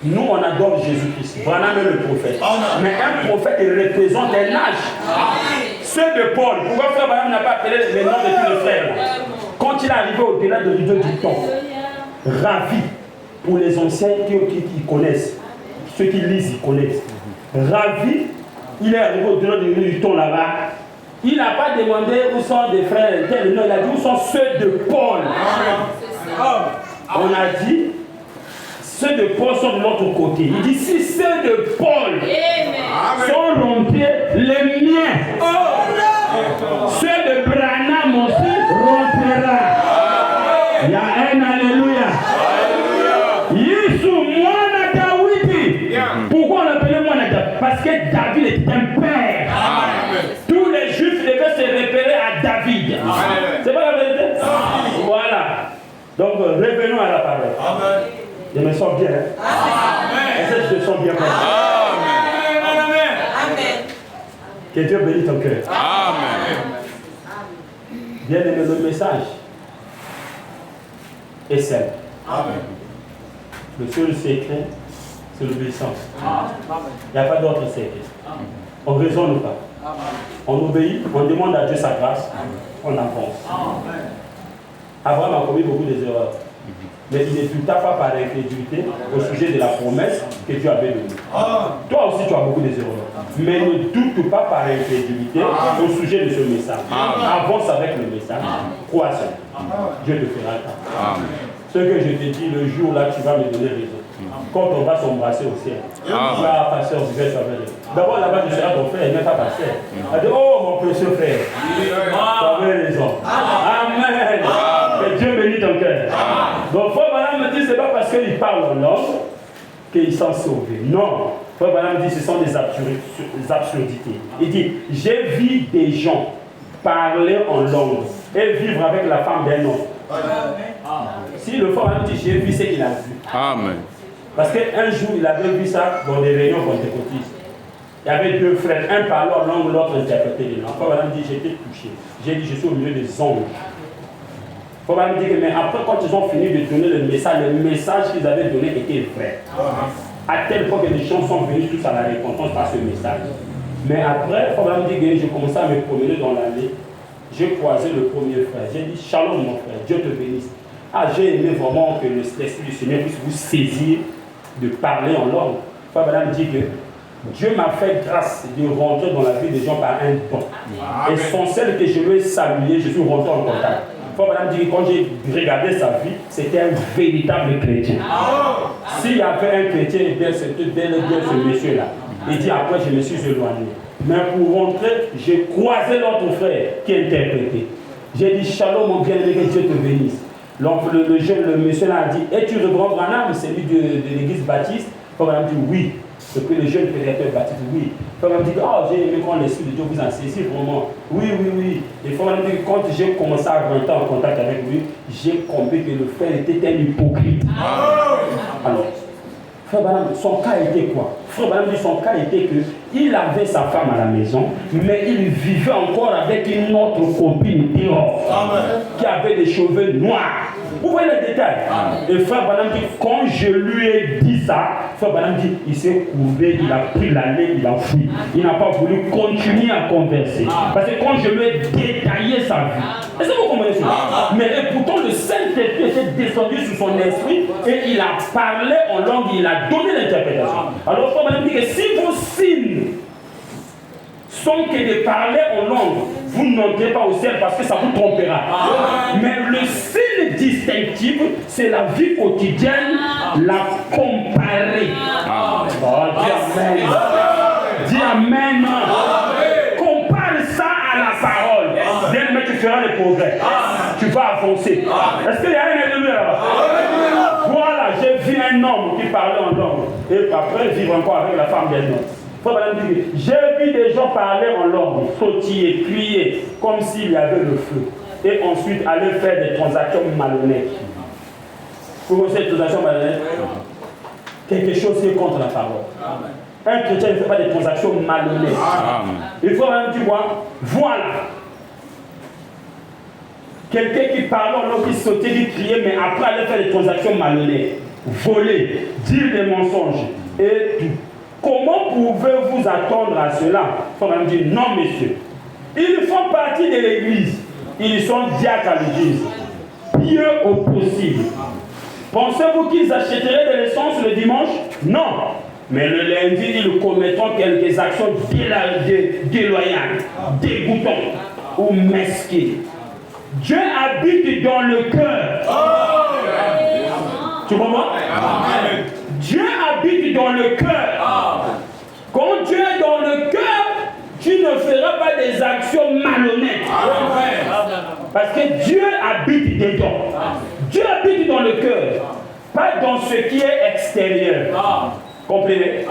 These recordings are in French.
Nous, on adore Jésus-Christ. Branham est le prophète. Mais un prophète, il représente un âge. Ceux de Paul, pourquoi frère Branham n'a pas appelé les noms de tous les frères? Quand il est arrivé au-delà de l'idée du temps, ravi pour les anciens qui connaissent, ceux qui lisent, ils connaissent. Ravi, il est arrivé au-delà de l'idée du temps là-bas. Il n'a pas demandé où sont des frères, il a dit où sont ceux de Paul. On a dit, ceux de Paul sont de l'autre côté. Il dit, si ceux de Paul sont rompus, les miens, ceux de Branham aussi romperont. Il y a un alléluia. Yesu, Mwana Dawidi. Pourquoi on l'appelait Mwana Dawidi? Parce que David est un père. Tous les juifs devaient se référer à David. C'est pas la vérité? Voilà. Donc, revenons à la parole. Amen. Je me sens bien. Est-ce que je te sens bien? Amen. Que Dieu bénisse ton cœur. Amen. Bien aimé, le message est simple. Amen. Le seul secret, c'est l'obéissance. Il n'y a pas d'autre secret. On ne raisonne pas. On obéit, on demande à Dieu sa grâce, on avance. Abraham a commis beaucoup d'erreurs. Mais il ne douta pas par incrédulité au sujet de la promesse que Dieu avait donnée. Toi aussi, tu as beaucoup d'erreurs. Mais ne doute pas par incrédulité au sujet de ce message. Avance avec le message. Crois ça. Dieu te fera ça. Ce que je te dis, le jour là, tu vas me donner raison. Quand on va s'embrasser au ciel, tu vas passer au ciel. D'abord là-bas, tu seras ton frère, il n'est pas pasteur. Elle dit, oh mon précieux frère, tu avais raison. Amen. Que Dieu bénisse ton cœur. Donc, Frère Branham me dit, ce n'est pas parce qu'il parle en langue qu'ils sont sauvés. Non. Frère Branham dit, ce sont des absurdités. Il dit, j'ai vu des gens parler en langue et vivre avec la femme d'un homme. Si le Frère Branham dit, j'ai vu, c'est qu'il a vu. Amen. Parce qu'un jour, il avait vu ça dans des réunions pentecôtistes. Il y avait deux frères, un parlait en langue, l'autre interprétait les langues. Frère Branham dit, j'étais touché. J'ai dit, je suis au milieu des anges. Il faut même dire que, mais après, quand ils ont fini de donner le message qu'ils avaient donné était vrai. À tel point que les gens sont venus tous à la repentance par ce message. Mais après, il faut même dire que j'ai commencé à me promener dans l'allée. J'ai croisé le premier frère. J'ai dit, shalom mon frère, Dieu te bénisse. Ah, j'ai aimé vraiment que l'Esprit du Seigneur puisse vous saisir de parler en langue. Il faut même dire que Dieu m'a fait grâce de rentrer dans la vie des gens par un don. Et sans celle que je lui ai salué, je suis rentré en contact. Il faut madame dire que quand j'ai regardé sa vie, c'était un véritable chrétien. S'il y avait un chrétien, c'était bien ce monsieur-là. Il dit après, je me suis éloigné. Mais pour rentrer, j'ai croisé l'autre frère qui interprétait. J'ai dit, shalom mon bien-aimé, que Dieu te bénisse. Donc le monsieur-là a dit, es-tu le grand Branham, celui de l'église baptiste? Il faut madame dire oui. Depuis le jeune prédicateur baptiste, oui. Il faut même dire, oh, j'ai aimé quand l'Esprit de Dieu vous en saisit vraiment. Oui. Il faut même dire que quand j'ai commencé à rentrer en contact avec lui, j'ai compris que le frère était un hypocrite. Alors, Frère Branham, son cas était quoi? Frère Branham dit son cas était qu'il avait sa femme à la maison, mais il vivait encore avec une autre copine qui avait des cheveux noirs. Vous voyez les détails. Et Frère Branham dit, quand je lui ai dit ça, Frère Branham dit, il s'est courbé, il a pris la laine, il a fui. Il n'a pas voulu continuer à converser. Parce que quand je lui ai détaillé sa vie, est-ce que vous comprenez ça? Mais pourtant le Saint-Esprit était descendu sur son esprit et il a parlé en langue, il a donné l'interprétation. Alors Frère Branham dit que si vos signes sont que de parler en langue, vous n'entrez pas au ciel parce que ça vous trompera. Mais le signe distinctif, c'est la vie quotidienne, la comparer. Oh, dis Amen. Dis Amen. Compare ça à la parole. Bien, mais tu feras le progrès. Tu vas avancer. Est-ce qu'il y a un ennemi là-bas? Voilà, j'ai vu un homme qui parlait en langue. Et après, vivre encore avec la femme d'un homme. J'ai vu des gens parler en langue, sautiller, crier, comme s'il y avait le feu. Et ensuite aller faire des transactions malhonnêtes. Vous voyez cette transaction malhonnête? Quelque chose qui est contre la parole. Un chrétien ne fait pas des transactions malhonnêtes. Il faut même dire, voilà. Quelqu'un qui parle en langue, qui sautait, qui criait, mais après aller faire des transactions malhonnêtes. voler, dire des mensonges et tout. Comment pouvez-vous attendre à cela? Il faut même dire non, messieurs. Ils font partie de l'église. Ils sont diacres à l'église. Pieux au possible. Pensez-vous qu'ils achèteraient de l'essence le dimanche? Non. Mais le lundi, ils commettront quelques actions déloyales, dégoûtantes ou mesquines. Dieu habite dans le cœur. Tu comprends? Dieu habite dans le cœur. Quand Dieu est dans le cœur, tu ne feras pas des actions malhonnêtes. Parce que Dieu habite dedans. Dieu habite dans le cœur, pas dans ce qui est extérieur. Comprenez?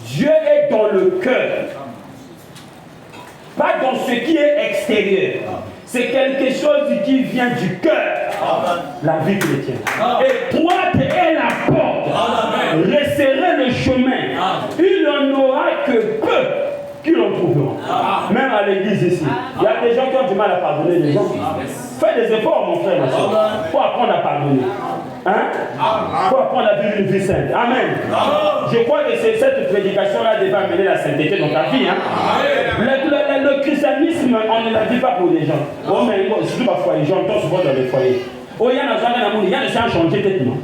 Dieu est dans le cœur, pas dans ce qui est extérieur. C'est quelque chose qui vient du cœur. La vie chrétienne. Et droite est la porte. Resserrez le chemin. Il n'en aura que peu qui l'en trouveront. Même à l'église ici. Il y a des gens qui ont du mal à pardonner les gens. Fais des efforts, mon frère, ma soeur. Il faut apprendre à pardonner. Il faut apprendre à vivre une vie sainte. Amen. Je crois que c'est cette prédication-là qui va amener la sainteté dans ta vie. Le christianisme, on ne la dit pas pour les gens. Oh, mais surtout parfois, les gens entendent souvent dans les foyers. Oh, il y a un amour, il y a des gens changés tellement.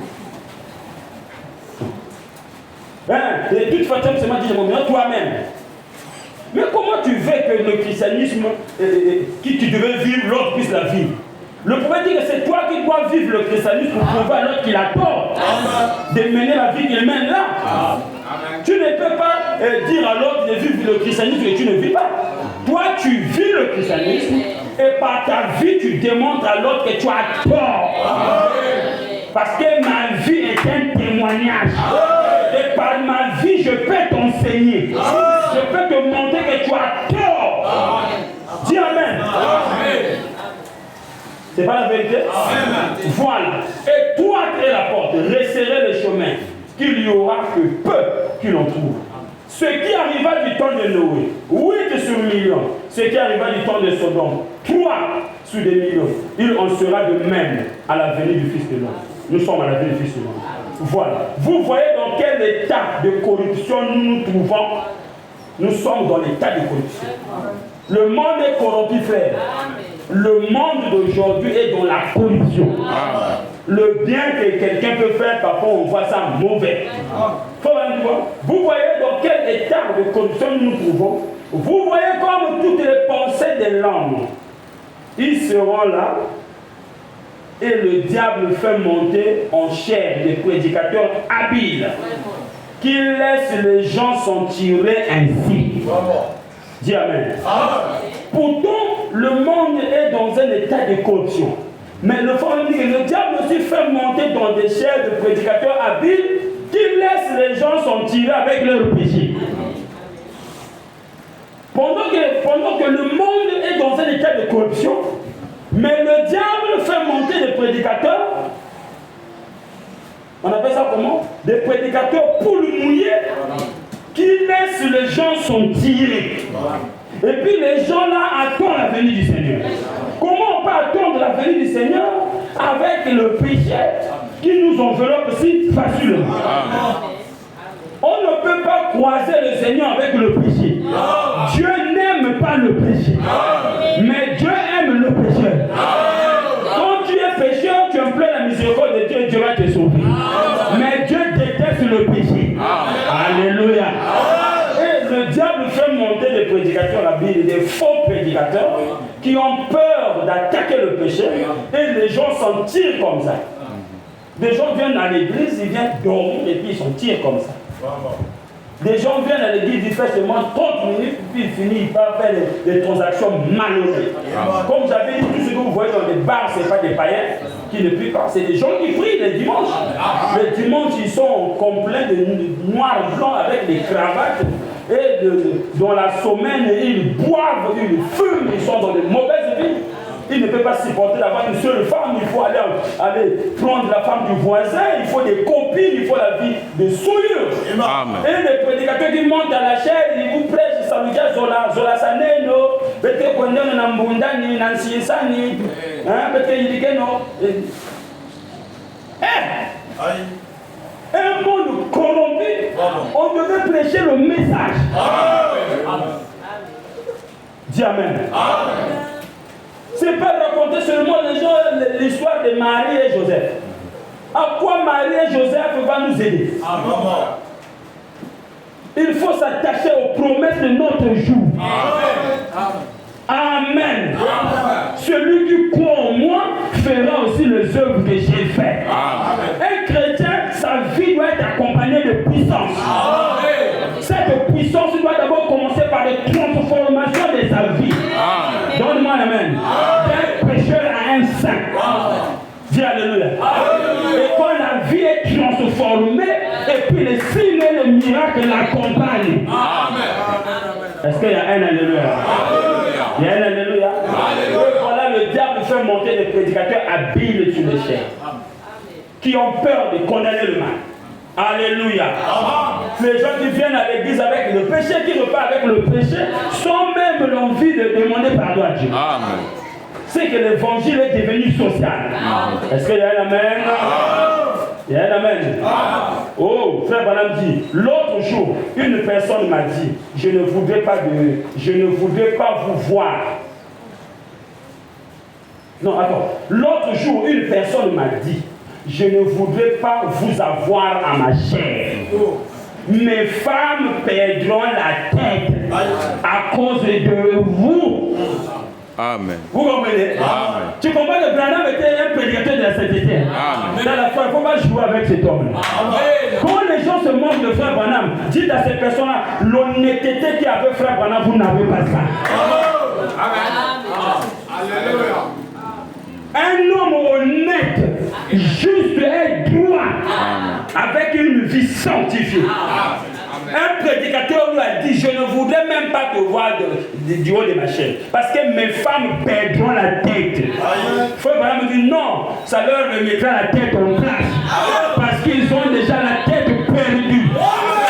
De toute façon, c'est moi qui dis toi-même. Mais comment tu veux que le christianisme, qui tu devais vivre, l'autre puisse la vivre? Le prophète dit que c'est toi qui dois vivre le christianisme pour prouver à l'autre qu'il a tort de mener la vie qu'il mène là. Tu ne peux pas dire à l'autre de vivre le christianisme et tu ne vis pas. Toi, tu vis le christianisme et par ta vie, tu démontres à l'autre que tu as tort. Parce que ma vie est un témoignage. Et par ma vie, je peux t'enseigner. Je peux te montrer que tu as tort. Dis Amen. C'est pas la vérité? Voilà. Et toi, est la porte. Resserrez le chemin. Qu'il y aura que peu qui l'en trouvent. Ce qui arriva du temps de Noé, 8 sur millions. Ce qui arriva du temps de Sodome, 3 sur des millions. Il en sera de même à la venue du Fils de l'homme. Nous sommes à la venue du Fils de l'homme. Voilà. Vous voyez dans quel état de corruption nous nous trouvons? Nous sommes dans l'état de corruption. Le monde est corrompu, frère. Le monde d'aujourd'hui est dans la corruption. Le bien que quelqu'un peut faire, parfois on voit ça mauvais. Vous voyez dans quel état de corruption nous nous trouvons? Vous voyez comme toutes les pensées de l'homme, ils seront là et le diable fait monter en chair des prédicateurs habiles qui laissent les gens s'en tirer ainsi. Dis Amen. Pourtant, le monde est dans un état de corruption. Mais le diable aussi fait monter dans des chairs de prédicateurs habiles qui laissent les gens s'en tirer avec leur péché. Pendant que le monde est dans un état de corruption, mais le diable fait monter des prédicateurs, on appelle ça comment? Des prédicateurs poules mouillées qui laissent les gens s'en tirer. Et puis les gens là attendent la venue du Seigneur. Comment on peut attendre la venue du Seigneur avec le péché qui nous enveloppe si facilement? On ne peut pas croiser le Seigneur avec le péché. Dieu n'aime pas le péché. Mais Dieu aime le pécheur. Quand tu es pécheur, tu implores la miséricorde de Dieu et Dieu va te sauver. Mais Dieu déteste le péché. Alléluia. Et le diable fait monter des prédicateurs habiles, des faux prédicateurs qui ont peur d'attaquer le péché et les gens s'en tirent comme ça. Des gens viennent à l'église, ils viennent dormir et puis ils s'en tirent comme ça. Des gens viennent à l'église, ils font seulement 30 minutes, puis ils finissent par faire des transactions malhonnêtes. Comme j'avais dit, tout ce que vous voyez dans les bars, ce n'est pas des païens qui ne prient pas, c'est des gens qui prient les dimanches. Les dimanches, ils sont complets de noir blanc avec des cravates. Et dans la semaine, ils boivent, ils fument, ils sont dans de mauvaises vies. Ils ne peuvent pas supporter d'avoir une seule femme, il faut aller prendre la femme du voisin, il faut des copines, il faut la vie de souillure. Et les prédicateurs qui montent à la chaîne, ils vous prêchent, ça veut dire Zola Saneno, Bete Kondeno Nambundani, Nansi Sani, Bete Yidikeno. Un monde corrompu, on devait prêcher le message. Dis Amen. C'est pas raconter seulement les gens l'histoire de Marie et Joseph. À quoi Marie et Joseph vont nous aider? Il faut s'attacher aux promesses de notre jour. Amen. Celui qui croit en moi fera aussi les œuvres que j'ai faites. Un chrétien, sa vie doit être accompagnée de puissance. Cette puissance doit d'abord commencer par les transformations de sa vie. Donne-moi amen. D'un pécheur à un saint. Dis alléluia. Et quand la vie est transformée, et puis les signes et les miracles l'accompagnent. Est-ce qu'il y a un alléluia? Il y a un alléluia. Voilà, le diable fait monter des prédicateurs habiles sur les chairs, qui ont peur de condamner le mal. Alléluia. Les gens qui viennent à l'église avec le péché, qui repartent avec le péché, sans même l'envie de demander pardon à Dieu. C'est que l'évangile est devenu social. Est-ce qu'il y a un amen? Il y a un amen. Oh, frère Branham dit, l'autre jour, une personne m'a dit, je ne voudrais pas vous voir. Non, attends. L'autre jour, une personne m'a dit, je ne voudrais pas vous avoir à ma chair. Mes femmes perdront la tête à cause de vous. Amen. Vous comprenez? Amen. Tu comprends que Branham était un prédicateur de la sainteté. Dans la foi, il ne faut pas jouer avec cet homme-là. Quand les gens se moquent de frère Branham, dites à ces personnes-là, l'honnêteté qui avait frère Branham, vous n'avez pas ça. Alléluia. Un homme honnête, juste et droit, avec une vie sanctifiée. Un prédicateur lui a dit, je ne voudrais même pas te voir du haut de ma chaîne, parce que mes femmes perdront la tête. Frère Branham me dit, non, ça leur remettra la tête en place, parce qu'ils ont déjà la tête perdue.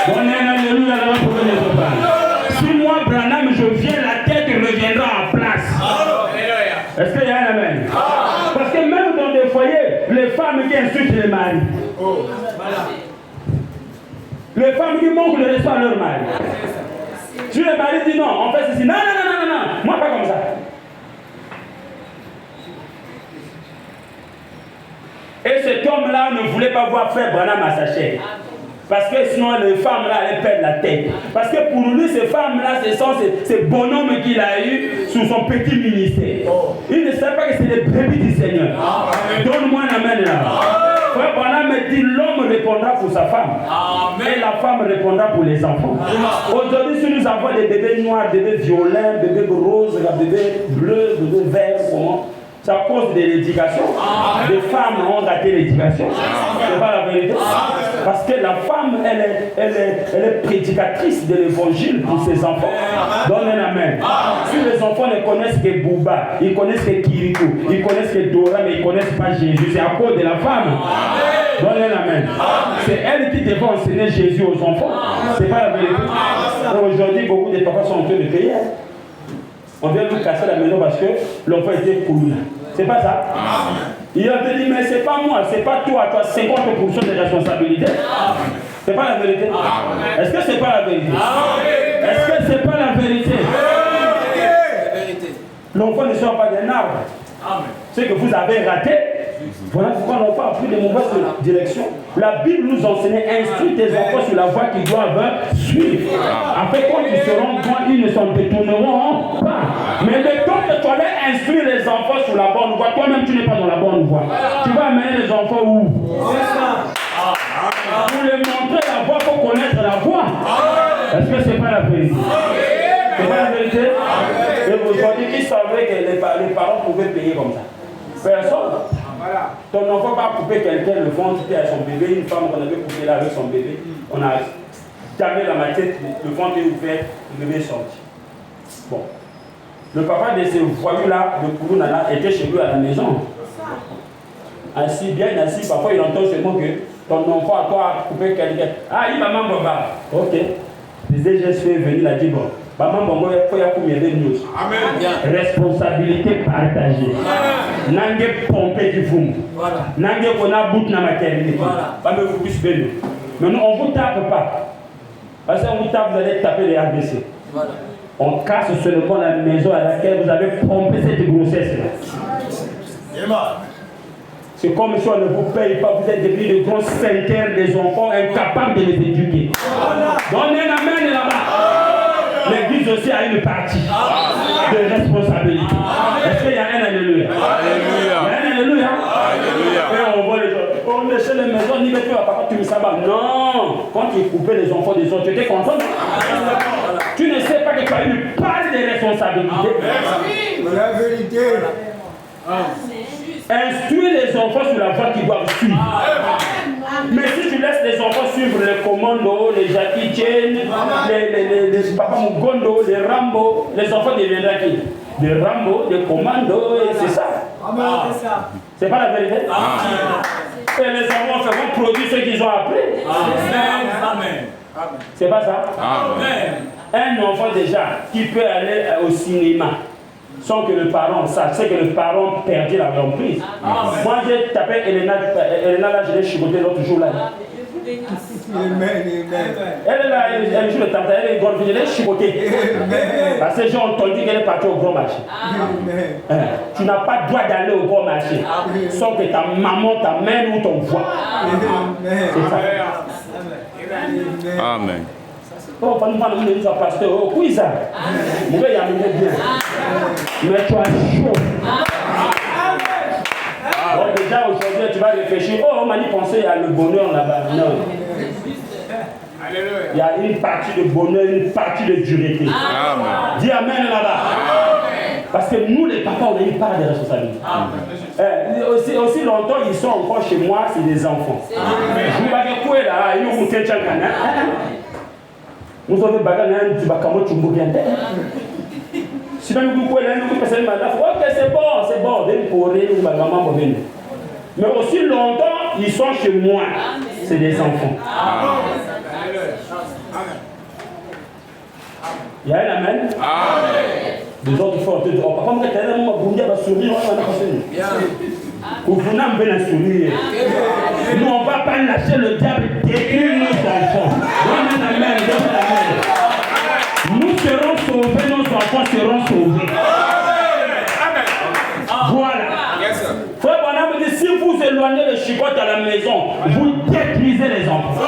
On est un alléluia là pour les autres. Si moi, Branham, je viens, la tête reviendra en place. Est-ce qu'il y a un amen? Parce que même dans des foyers, les femmes qui insultent les maris. Les femmes qui manquent de respect à leur mari. Si le mari dit non, on fait ceci. Non, moi pas comme ça. Et cet homme-là ne voulait pas voir frère Branham à sa chair. Parce que sinon les femmes là, elles perdent la tête. Parce que pour lui, ces femmes-là, ce sont ces bonhommes qu'il a eu sous son petit ministère. Il ne savait pas que c'est les brebis du Seigneur. Donne-moi un amen là. Frère Branham me dit, l'homme répondra pour sa femme. Et la femme répondra pour les enfants. Aujourd'hui, si nous avons des bébés noirs, des bébés violets, des bébés roses, des bébés bleus, des bébés verts, comment? C'est à cause de l'éducation. Les femmes ont raté l'éducation. C'est pas la vérité. Parce que la femme, elle est prédicatrice de l'évangile pour ses enfants. Donne un amen. Si les enfants ne connaissent que Bouba, ils connaissent que Kiriko, ils connaissent que Dora, mais ils ne connaissent pas Jésus. C'est à cause de la femme. Donne un amen. C'est elle qui devait enseigner Jésus aux enfants. C'est pas la vérité. Aujourd'hui, beaucoup de papas sont en train de payer. On vient nous casser la maison parce que l'enfant était cool. C'est pas ça? Il a dit, mais c'est pas moi, c'est pas toi, 50% de responsabilité. C'est pas la vérité. Est-ce que c'est pas la vérité? Est-ce que c'est pas la vérité? L'enfant ne sort pas d'un arbre. Ce que vous avez raté, voilà pourquoi l'enfant a pris de mauvaises directions. La Bible nous enseigne, instruit tes enfants sur la voie qu'ils doivent suivre. Après, quand ils seront grands, ils ne s'en détourneront pas. Mais le temps que tu allais instruire les enfants sur la bonne voie, toi-même tu n'es pas dans la bonne voie. Tu vas amener les enfants où? Pour les montrer la voie, pour connaître la voie. Est-ce que c'est pas la vérité? C'est pas la vérité? Et aujourd'hui, qui savait que les parents pouvaient payer comme ça? Personne. Ton enfant va couper quelqu'un le ventre qui a son bébé, une femme qu'on avait coupé là avec son bébé. On a camé la machette, le ventre est ouvert, le bébé est sorti. Bon. Le papa de ce voyou-là, de Koulounana, était chez lui à la maison. Assis, bien assis, parfois il entend seulement que ton enfant à toi a coupé quelqu'un. Ah, il m'a maman, papa. Ok. Les DGS fait venir, il a dit bon, Responsabilité partagée. Nangue pomper du fond. Nangue qu'on a bout na maternité. Mais nous, on ne vous tape pas. Parce qu'on vous tape, vous allez taper les ABC. On casse seulement la maison à laquelle vous avez pompé cette grossesse-là. C'est comme si on ne vous paye pas, vous êtes devenu de gros centaires des enfants incapables de les éduquer. Donnez la main là-bas. L'église aussi a une partie de responsabilité. Est-ce qu'il y a un alléluia? Il y a un alléluia. Et on voit les gens. On laissait les maisons, ni mettre papa, tu me savais. Non, quand tu coupais les enfants des autres, tu étais content. Tu ne sais pas que tu as une part de responsabilité. La vérité. Instruis les enfants sur la voie qu'ils doivent suivre. Mais si tu laisses les enfants suivre les commandos, les Jackie Chan, les Papa Mugondo, les Rambo, les enfants deviendront qui? Des Rambo, des commandos, et c'est ça. C'est pas la vérité? Et les enfants feront produire ce qu'ils ont appris. C'est pas ça? Un enfant déjà qui peut aller au cinéma sans que le parent sache, c'est que le parent perdit la reprise. Moi j'ai tapé Elena là, je l'ai chicoté l'autre jour là. Elle est là, elle joue le tape, elle est grande, je l'ai chicotée. Parce que j'ai entendu qu'elle est partie au grand marché. Tu n'as pas le droit d'aller au grand marché sans que ta maman t'amène ou ton voix. C'est ça. Amen. Oh, pas nous dire pasteur, oh, Kouiza. Mon gars, il y a bien. Mais tu as chaud. Bon, déjà aujourd'hui, tu vas réfléchir. Oh, on m'a dit penser à le bonheur là-bas. Non. Il y a une partie de bonheur, une partie de dureté. Dis Amen là-bas. Parce que nous, les papas, on a une part de responsabilité. Aussi longtemps, ils sont encore chez moi, c'est des enfants. Je ne sais pas quoi là, ils ont monté un nous avons bagagé du bacamo chumbo bien. Si même vous pouvez aller nous passer le mandat, ok c'est bon, venez pour aller nous bagamo venir. Mais aussi longtemps ils sont chez moi, c'est des enfants. Il y a un amen. Les autres fois, on dit, oh papa, moi t'as l'air de me sourire, on va passer. Vous n'avez pas sourire. Nous on va pas lâcher le diable détruire nos enfants. Donne un amen. Nous serons sauvés, nos enfants seront sauvés. Voilà. Frère Bonham me dit, si vous éloignez le chicotte à la maison, vous détruisez les enfants.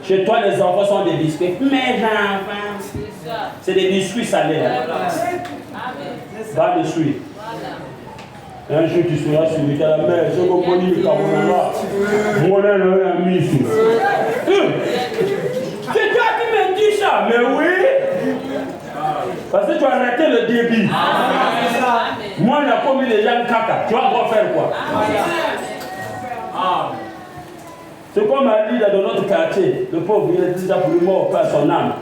Chez toi, les enfants sont des biscuits. Mes enfants, c'est des biscuits salés. Va le suivre. Un jour, tu seras sur la mer. Je vais comprendre le Cameroun. Mon ami. C'est toi qui me dis ça, mais oui. Parce que tu as arrêté le débit. Moi, on a commis les gens caca. Tu vas encore faire quoi? C'est comme Ali dans notre quartier. Le pauvre, il est déjà pour lui mort par son âme.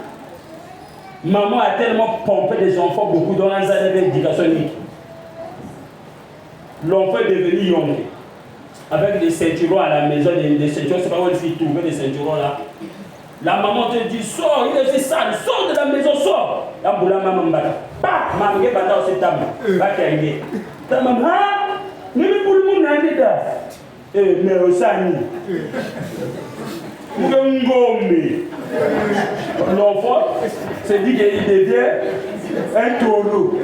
Maman a tellement pompé des enfants, beaucoup dans les années d'éducation unique. L'enfant est devenu young. Avec des ceintures à la maison, des ceintures, c'est pas où il faut trouver des ceintures là. La maman te dit, sors, il est sale, sors de la maison, sors. La boula maman bata. Bah, maman est bata aussi table. Bah, qu'elle ta maman, ah, mais pour le monde, n'a pas. Mais au sani. L'enfant se dit qu'il devient un taureau.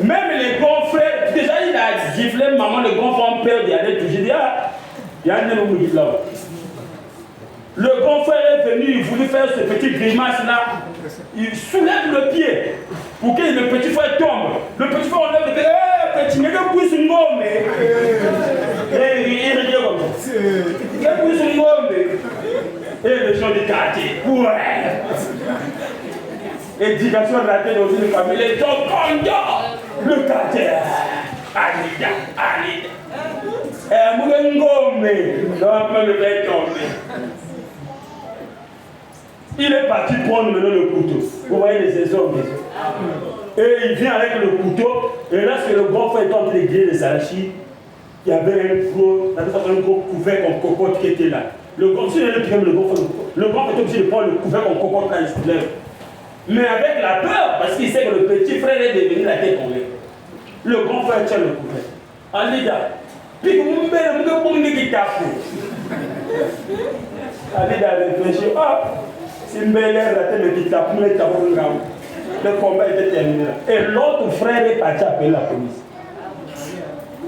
Même les grands frères, déjà il a giflé maman, le grand frère père d'y aller toujours. Il dit, ah, il y a un homme qui là. Le grand frère est venu, il voulait faire ce petit grimace là. Il soulève le pied pour que le petit frère tombe. Le petit frère enlève le pied. Petit, mais le pousse une gomme. Et il regarde comme ça. Le pousse une gomme. Et les gens du quartier. Ouais. Éducation ratée dans une famille. Les gens contents. Le quartier. Alida. Il est parti prendre maintenant le couteau. Vous voyez les hommes. Et il vient avec le couteau. Et là, c'est le grand frère qui est en train de griller les arachides. Il y avait un gros couvert comme cocotte qui était là. Le grand, si le grand était obligé de prendre le couvert qu'on cocotte là, il se lève. Mais avec la peur, parce qu'il sait que le petit frère est devenu la tête en l'air. Le grand frère tient le couvert. Alida, puis vous Alida réfléchit, c'est une belle heure, la tête de tape, le combat était terminé. Et l'autre frère est parti appeler la police.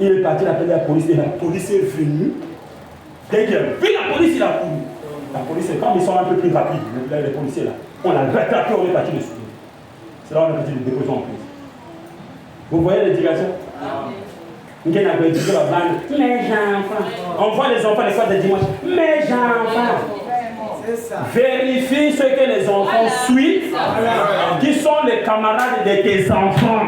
Il est parti appeler la police et la police est venue. Dès qu'il a vu la police, il a couru. La police, quand ils sont un peu plus rapides, les policiers là, on a rattrapé, on est parti dessus. C'est là où on a fait des dépositions en plus. Vous voyez l'éducation? Mes enfants. On voit les enfants les soirs de dimanche. Mes enfants. Vérifie ce que les enfants suivent, qui sont les camarades de tes enfants.